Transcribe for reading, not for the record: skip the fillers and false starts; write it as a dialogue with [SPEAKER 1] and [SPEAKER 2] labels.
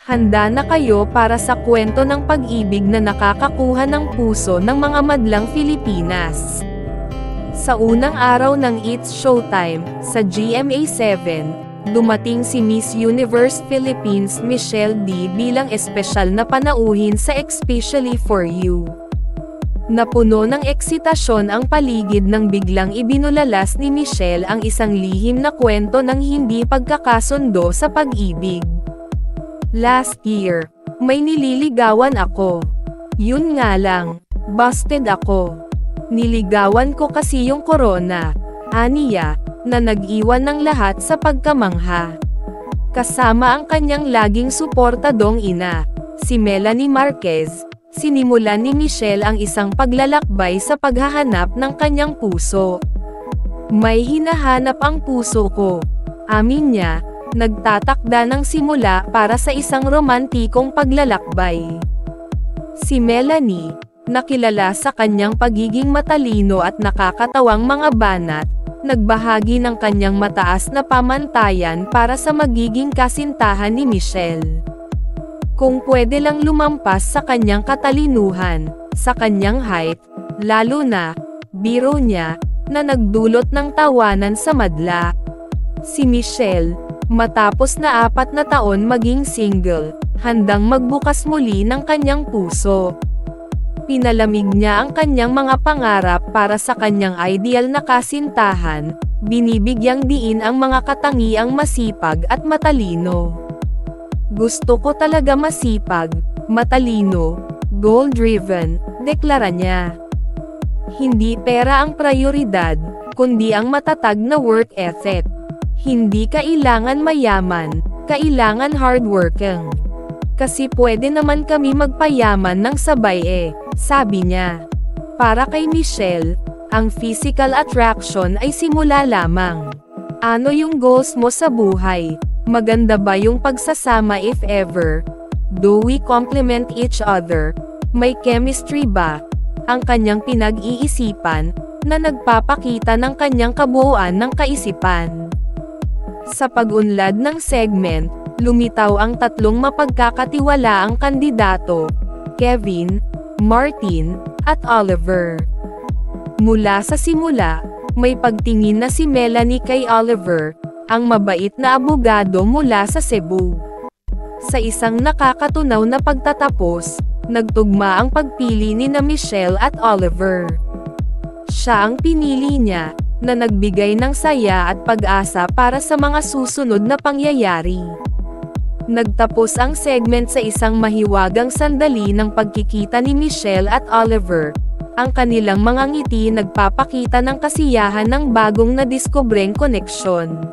[SPEAKER 1] Handa na kayo para sa kwento ng pag-ibig na nakakakuha ng puso ng mga madlang Filipinas. Sa unang araw ng It's Showtime, sa GMA7, dumating si Miss Universe Philippines Michelle D bilang espesyal na panauhin sa Especially for You. Napuno ng eksitasyon ang paligid nang biglang ibinulalas ni Michelle ang isang lihim na kwento ng hindi pagkakasundo sa pag-ibig. Last year, may nililigawan ako. Yun nga lang, busted ako. Niligawan ko kasi yung corona, aniya, na nag-iwan ng lahat sa pagkamangha. Kasama ang kanyang laging suportadong ina, si Melanie Marquez, sinimulan ni Michelle ang isang paglalakbay sa paghahanap ng kanyang puso. May hinahanap ang puso ko, amin niya. Nagtatakda ng simula para sa isang romantikong paglalakbay. Si Melanie, nakilala sa kanyang pagiging matalino at nakakatawang mga banat, nagbahagi ng kanyang mataas na pamantayan para sa magiging kasintahan ni Michelle. Kung pwede lang lumampas sa kanyang katalinuhan, sa kanyang height, lalo na, biro niya, na nagdulot ng tawanan sa madla. Si Michelle, matapos na 4 na taon maging single, handang magbukas muli ng kanyang puso. Pinalamig niya ang kanyang mga pangarap para sa kanyang ideal na kasintahan, binibigyang diin ang mga katangiang masipag at matalino. Gusto ko talaga masipag, matalino, goal-driven, deklara niya. Hindi pera ang prioridad, kundi ang matatag na work ethic. Hindi kailangan mayaman, kailangan hardworking. Kasi pwede naman kami magpayaman ng sabay sabi niya. Para kay Michelle, ang physical attraction ay simula lamang. Ano yung goals mo sa buhay? Maganda ba yung pagsasama if ever? Do we complement each other? May chemistry ba? Ang kanyang pinag-iisipan, na nagpapakita ng kanyang kabuuan ng kaisipan. Sa pag-unlad ng segment, lumitaw ang 3 mapagkakatiwalaang kandidato, Kevin, Martin, at Oliver. Mula sa simula, may pagtingin na si Melanie kay Oliver, ang mabait na abogado mula sa Cebu. Sa isang nakakatunaw na pagtatapos, nagtugma ang pagpili ni na Michelle at Oliver. Siya ang pinili niya, na nagbigay ng saya at pag-asa para sa mga susunod na pangyayari. Nagtapos ang segment sa isang mahiwagang sandali ng pagkikita ni Michelle at Oliver. Ang kanilang mga ngiti nagpapakita ng kasiyahan ng bagong nadiskubreng koneksyon.